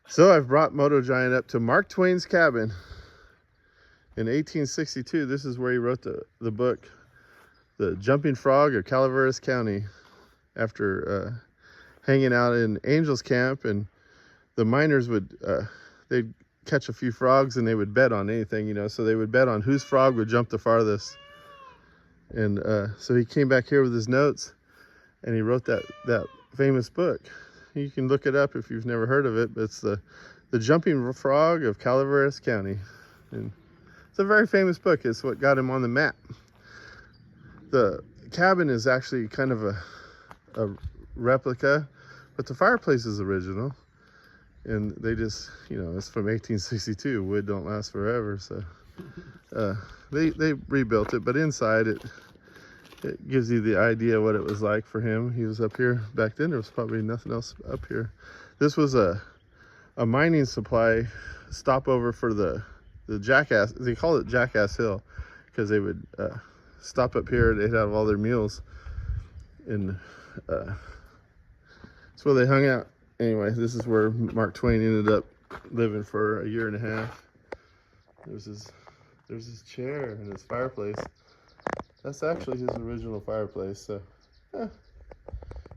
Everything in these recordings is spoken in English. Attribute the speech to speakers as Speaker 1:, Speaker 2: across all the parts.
Speaker 1: So I've brought MotoGiant up to Mark Twain's cabin in 1862. This is where he wrote the book, The Jumping Frog of Calaveras County, after hanging out in Angels Camp. And the miners would, they'd catch a few frogs and they would bet on anything, you know. So they would bet on whose frog would jump the farthest. And so he came back here with his notes and he wrote that famous book. You can look it up if you've never heard of it, but it's the Jumping Frog of Calaveras County. And it's a very famous book. It's what got him on the map. The cabin is actually kind of a replica, but the fireplace is original. And they just, you know, it's from 1862. Wood don't last forever, so they rebuilt it. But inside it gives you the idea what it was like for him. He was up here back then. There was probably nothing else up here. This was a mining supply stopover for the Jackass. They call it Jackass Hill because they would stop up here. They'd have all their meals, and that's where they hung out. Anyway, this is where Mark Twain ended up living for a year and a half. There's his chair and his fireplace. That's actually his original fireplace. So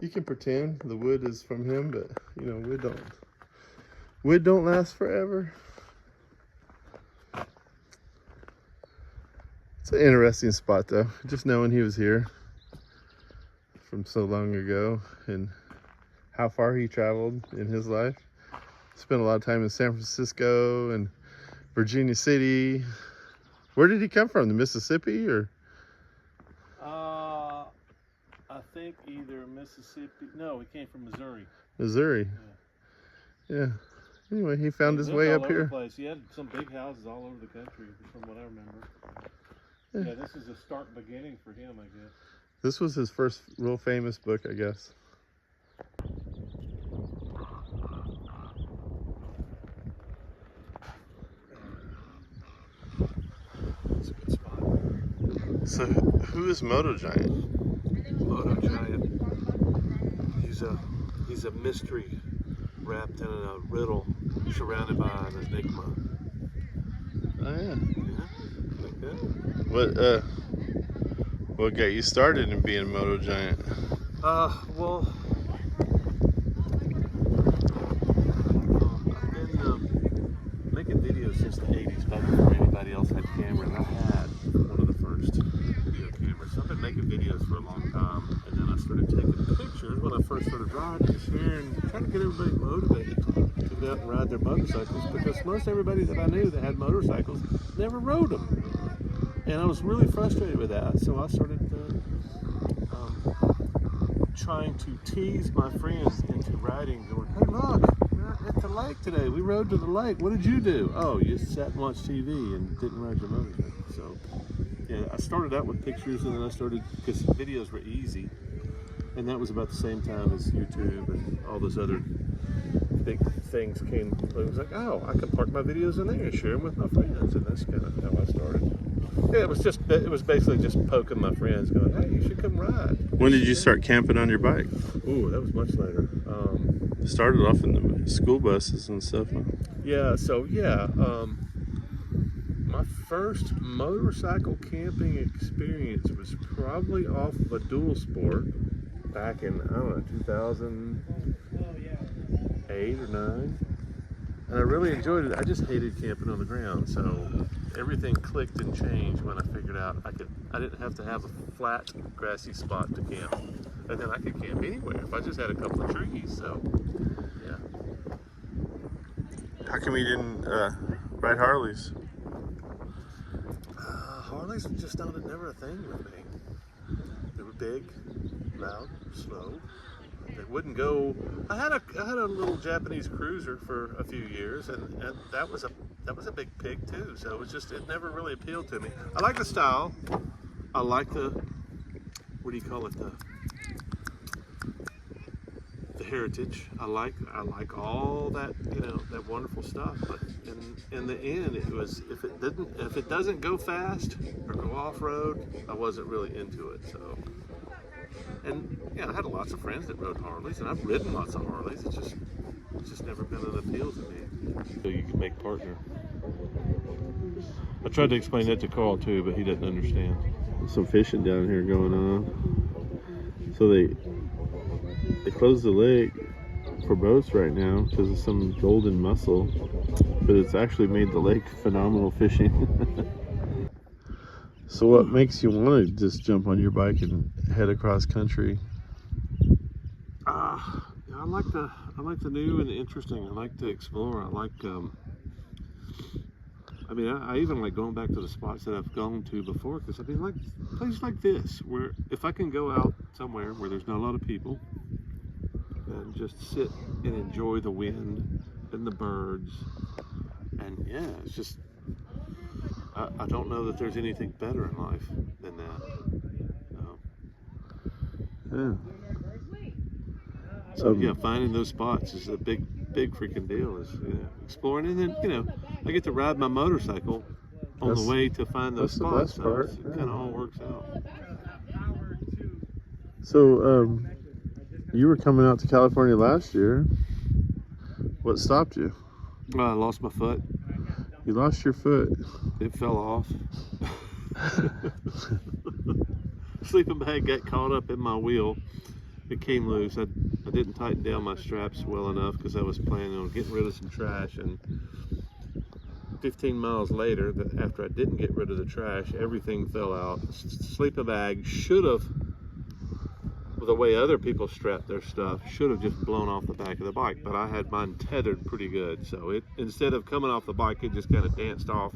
Speaker 1: you can pretend the wood is from him, but you know, wood don't last forever. It's an interesting spot though, just knowing he was here from so long ago and how far he traveled in his life. Spent a lot of time in San Francisco and Virginia City. Where did he come from? The Mississippi or?
Speaker 2: I think either Mississippi. No, he came from Missouri.
Speaker 1: Missouri. Yeah. Anyway, he found his way up here.
Speaker 2: Place. He had some big houses all over the country, from what I remember. Yeah, this is a stark beginning for him, I guess.
Speaker 1: This was his first real famous book, I guess.
Speaker 2: It's a good spot.
Speaker 1: So, who is MotoGiant?
Speaker 2: MotoGiant. He's a mystery wrapped in a riddle, surrounded by an enigma.
Speaker 1: Oh yeah.
Speaker 2: Yeah, like that.
Speaker 1: What got you started in being a MotoGiant?
Speaker 2: Well, I've been making videos since the 80s, back before anybody else had a camera, and I had one of the first video cameras. So I've been making videos for a long time, and then I started taking pictures when I first started riding, sharing, trying to get everybody motivated to get out and ride their motorcycles, because most everybody that I knew that had motorcycles never rode them. And I was really frustrated with that, so I started trying to tease my friends into riding, going, hey look, we're at the lake today. We rode to the lake. What did you do? Oh, you sat and watched TV and didn't ride your motorcycle. So yeah, I started out with pictures, and then I started, because videos were easy, and that was about the same time as YouTube and all those other big things came. It was like, oh, I can park my videos in there and share them with my friends, and that's kind of how I started. Yeah, it was basically just poking my friends, going, hey, you should come ride.
Speaker 1: When did you start camping on your bike?
Speaker 2: Ooh, that was much later.
Speaker 1: Started off in the school buses and stuff. Huh?
Speaker 2: Yeah, so yeah, my first motorcycle camping experience was probably off of a dual sport back in, I don't know, 2008 or 9. And I really enjoyed it. I just hated camping on the ground, so everything clicked and changed when I figured out I didn't have to have a flat, grassy spot to camp. And then I could camp anywhere if I just had a couple of trees, so yeah.
Speaker 1: How come you didn't ride Harleys?
Speaker 2: Harleys were just never a thing with me. They were big, loud, slow. They wouldn't go. I had a little Japanese cruiser for a few years, and that was a big pig too. So it never really appealed to me. I like the style. I like the, what do you call it, the heritage. I like all that, you know, that wonderful stuff. But in the end, it was, if it doesn't go fast or go off road, I wasn't really into it. So. And yeah, I had lots of friends that rode Harleys, and I've ridden lots of Harleys. It's just It's just never been an appeal to me. So you can make partner. I tried to explain that to Carl too, but he doesn't understand.
Speaker 1: Some fishing down here going on. So they closed the lake for boats right now because of some golden mussel, but it's actually made the lake phenomenal fishing. So what makes you want to just jump on your bike and head across country?
Speaker 2: I like the new and the interesting. I like to explore. I like I even like going back to the spots that I've gone to before, because I mean, like places like this, where if I can go out somewhere where there's not a lot of people and just sit and enjoy the wind and the birds, and yeah, it's just I don't know that there's anything better in life than that.
Speaker 1: Yeah.
Speaker 2: So yeah, finding those spots is a big freaking deal. Is exploring, and then I get to ride my motorcycle on the way to find those spots.
Speaker 1: That's the best part.
Speaker 2: It kind of all works out.
Speaker 1: So you were coming out to California last year. What stopped you?
Speaker 2: I lost my foot.
Speaker 1: You lost your foot.
Speaker 2: It fell off. Sleeping bag got caught up in my wheel. It came loose. I didn't tighten down my straps well enough because I was planning on getting rid of some trash, and 15 miles later, after I didn't get rid of the trash, everything fell out. Sleeping bag should have, the way other people strap their stuff, should have just blown off the back of the bike, but I had mine tethered pretty good, so it, instead of coming off the bike, it just kind of danced off,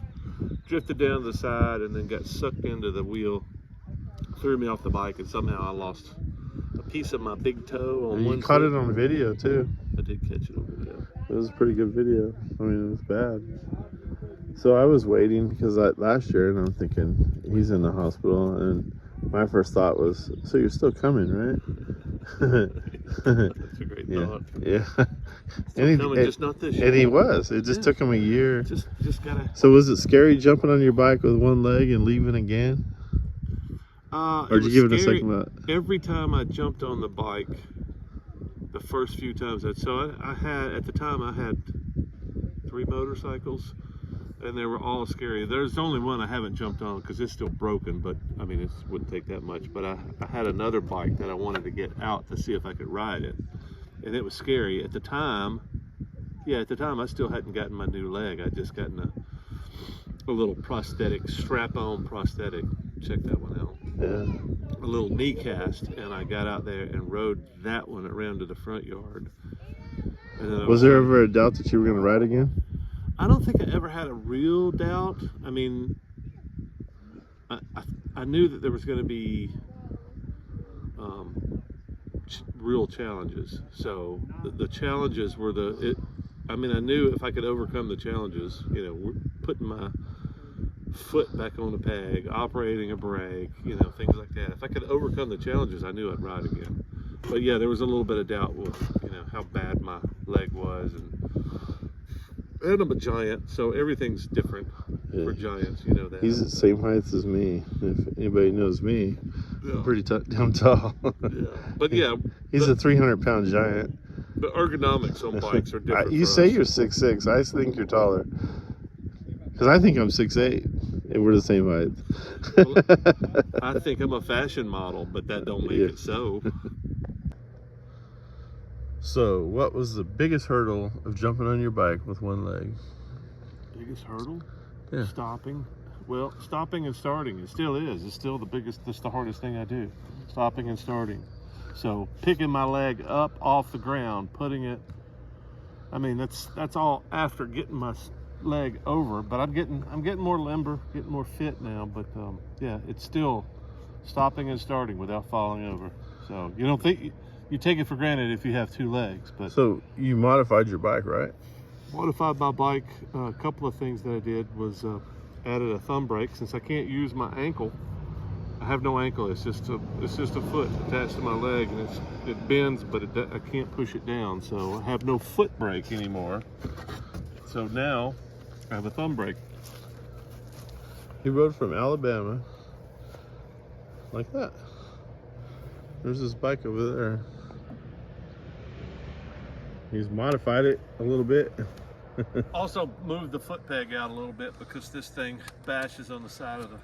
Speaker 2: drifted down the side, and then got sucked into the wheel, threw me off the bike, and somehow I lost a piece of my big toe on one.
Speaker 1: You caught it on video too.
Speaker 2: I did catch it on video.
Speaker 1: It was a pretty good video. I mean, it was bad. So I was waiting because last year, and I'm thinking he's in the hospital, and my first thought was, so you're still coming, right?
Speaker 2: That's a great thought.
Speaker 1: Yeah.
Speaker 2: Just not this year.
Speaker 1: And he was. It just took him a year.
Speaker 2: Just gotta.
Speaker 1: So was it scary jumping on your bike with one leg and leaving again? Or did you give it a second thought?
Speaker 2: Every time I jumped on the bike, the first few times I had 3 motorcycles, and they were all scary. There's only one I haven't jumped on because it's still broken, but I mean, it wouldn't take that much. But I had another bike that I wanted to get out to see if I could ride it, and it was scary at the time. Yeah, at the time I still hadn't gotten my new leg. I'd just gotten a little prosthetic, strap-on prosthetic. Check that one out.
Speaker 1: Yeah.
Speaker 2: A little knee cast, and I got out there and rode that one around to the front yard. And then
Speaker 1: was there ever a doubt that you were going to ride again?
Speaker 2: I don't think I ever had a real doubt. I mean, I knew that there was going to be real challenges. So the challenges were I knew if I could overcome the challenges, putting my foot back on the peg, operating a brake, things like that. If I could overcome the challenges, I knew I'd ride again. But yeah, there was a little bit of doubt with, how bad my leg was, and I'm a giant, so everyth's different for giants. You know that. He's
Speaker 1: the same height as me. If anybody knows me, I'm pretty damn tall.
Speaker 2: Yeah, but yeah,
Speaker 1: he's a 300-pound giant.
Speaker 2: The ergonomics on bikes are different.
Speaker 1: You say you're 6'6". I think you're taller. Because I think I'm 6'8", and we're the same height.
Speaker 2: Well, I think I'm a fashion model, but that don't make it so.
Speaker 1: So, what was the biggest hurdle of jumping on your bike with one leg?
Speaker 2: Biggest hurdle?
Speaker 1: Yeah.
Speaker 2: Stopping. Well, stopping and starting. It still is. It's still the biggest. That's the hardest thing I do. Stopping and starting. So, picking my leg up off the ground, putting it. I mean, that's all after getting my leg over, but I'm getting more limber, getting more fit now, but yeah, it's still stopping and starting without falling over. So you don't think you take it for granted if you have 2 legs. But
Speaker 1: so you modified your bike, right?
Speaker 2: Modified my bike. A couple of things that I did was added a thumb brake. Since I can't use my ankle, I have no ankle. It's just a foot attached to my leg, and it bends, but I can't push it down. So I have no foot brake anymore. So now I have a thumb brake.
Speaker 1: He rode from Alabama like that. There's this bike over there. He's modified it a little bit.
Speaker 2: Also moved the foot peg out a little bit because this thing bashes on the side of the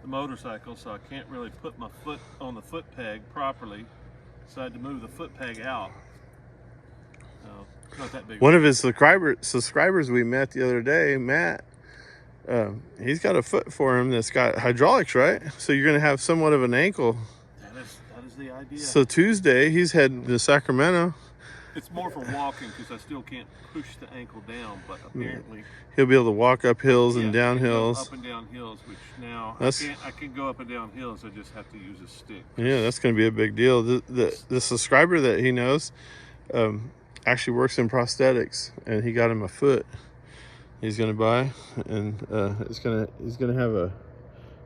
Speaker 2: motorcycle, so I can't really put my foot on the foot peg properly. So I had to move the foot peg out. Not that big.
Speaker 1: One of his subscribers we met the other day, Matt, he's got a foot for him that's got hydraulics, right? So you're going to have somewhat of an ankle.
Speaker 2: That is the idea.
Speaker 1: So Tuesday, he's heading to Sacramento.
Speaker 2: It's more for walking because I still can't push the ankle down, but apparently
Speaker 1: he'll be able to walk up hills and down hills.
Speaker 2: Up and down hills, which now I can go up and down hills. I just have to use a stick.
Speaker 1: Yeah, that's going to be a big deal. The subscriber that he knows actually works in prosthetics, and he got him a foot he's going to buy, and he's going to have a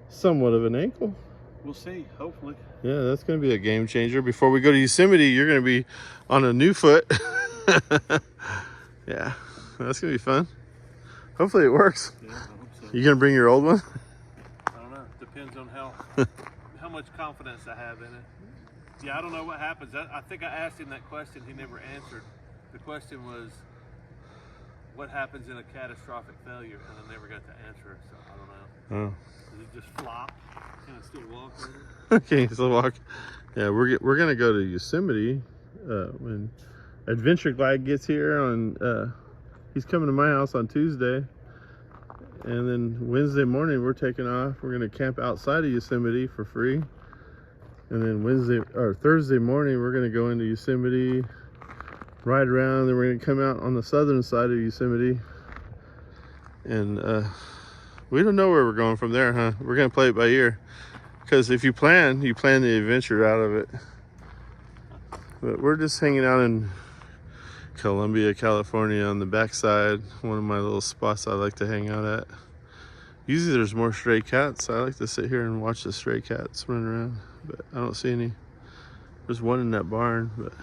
Speaker 1: somewhat of an ankle.
Speaker 2: We'll see, hopefully.
Speaker 1: Yeah, that's going to be a game changer. Before we go to Yosemite, you're going to be on a new foot. Yeah, that's going to be fun. Hopefully it works.
Speaker 2: Yeah, I hope so.
Speaker 1: You going to bring your old one?
Speaker 2: I don't know. Depends on how much confidence I have in it. Yeah, I don't know what happens. I think I asked him that question. He never answered. The question was, what happens in a catastrophic failure? And I never got to answer it, so I don't know.
Speaker 1: Oh.
Speaker 2: Does it just flop? Can I still walk with it?
Speaker 1: Okay, so walk. Yeah, we're gonna go to Yosemite when Adventure Glide gets here on. He's coming to my house on Tuesday, and then Wednesday morning we're taking off. We're gonna camp outside of Yosemite for free, and then Thursday morning we're gonna go into Yosemite, ride around. Then we're gonna come out on the southern side of Yosemite, and we don't know where we're going from there, huh? We're gonna play it by ear. Because if you plan the adventure out of it. But we're just hanging out in Columbia, California on the backside. One of my little spots I like to hang out at. Usually there's more stray cats. I like to sit here and watch the stray cats run around. But I don't see any. There's one in that barn. But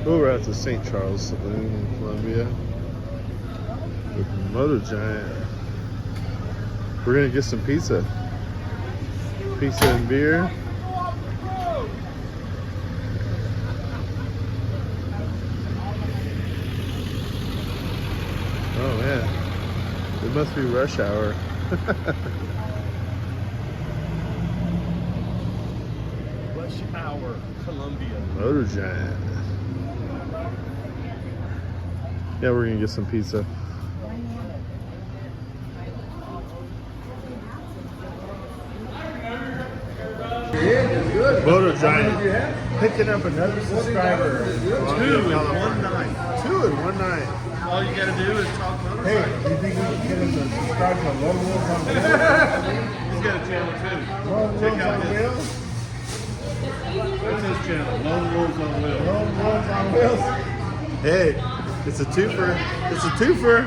Speaker 1: we're at the St. Charles Saloon in Columbia with MotoGiant. We're gonna get some pizza. Pizza and beer. Oh man, it must be rush hour.
Speaker 2: Rush hour, Columbia.
Speaker 1: MotoGiant. Yeah, we're gonna get some pizza. MotoGiant picking up another subscriber.
Speaker 2: 2 in one night.
Speaker 1: 2 in one night.
Speaker 2: All you gotta do is talk motorcycle.
Speaker 1: Hey, do you think we can get him to subscribe to Lone Wolves on Wheels?
Speaker 2: He's got a channel too.
Speaker 1: Lone Wolves on Wheels?
Speaker 2: What's his channel? Lone Wolves on Wheels.
Speaker 1: Lone Wolves on Wheels. Hey, it's a twofer. It's a twofer.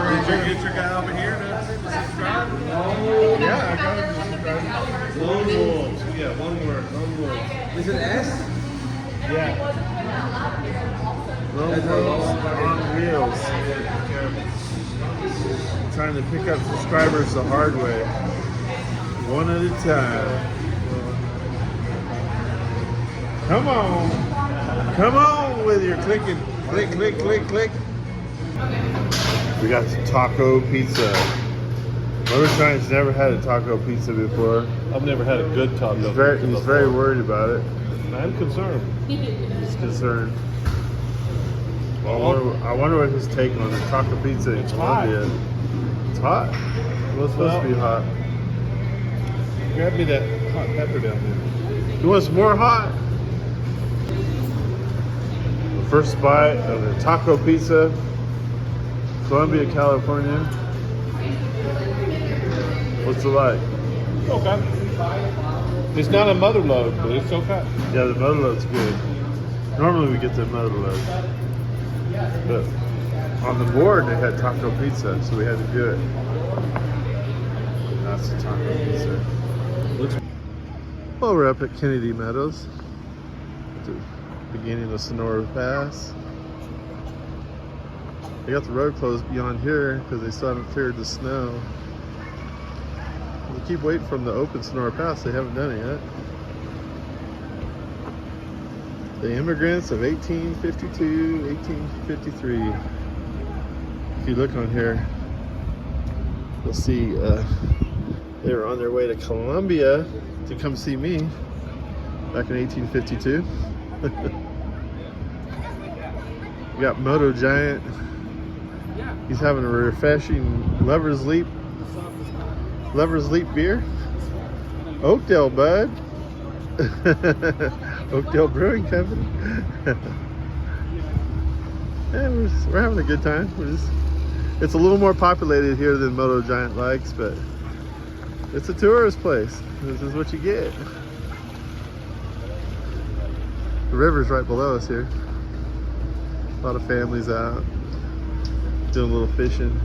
Speaker 2: Did you get your guy over here to subscribe?
Speaker 1: Yeah, I got him to subscribe.
Speaker 2: Lone Wolves. Yeah, one word. Lone Wolves.
Speaker 3: Is it S?
Speaker 1: Yeah. Lone Wolves on Wheels. Trying to pick up subscribers the hard way. One at a time. Come on. Come on with your clicking. Click, click, click, click. We got taco pizza. MotoGiant's never had a taco pizza before.
Speaker 2: I've never had a good taco.
Speaker 1: He's very worried about it.
Speaker 2: I'm concerned.
Speaker 1: He's concerned. Well, I wonder what his take on the taco pizza in Colombia. It's hot. Well, it's supposed to be hot.
Speaker 2: Grab me that hot pepper down there.
Speaker 1: You want some more hot? The first bite of the taco pizza, Columbia, California. What's it like?
Speaker 2: Okay. It's not a mother load, but it's okay.
Speaker 1: Yeah, the motor load's good. Normally we get the motor load. But on the board they had taco pizza, so we had to do it. That's the taco pizza. Well, we're up at Kennedy Meadows at the beginning of Sonora Pass. They got the road closed beyond here because they still haven't cleared the snow. We keep waiting for them to open Sonora Pass. They haven't done it yet. The immigrants of 1852, 1853. If you look on here, you'll see they were on their way to Colombia to come see me back in 1852. We got MotoGiant. He's having a refreshing Lover's Leap beer. Oakdale, bud. Oakdale Brewing Company. Yeah, we're having a good time. It's a little more populated here than MotoGiant likes, but it's a tourist place. This is what you get. The river's right below us here. A lot of families out doing a little fishing.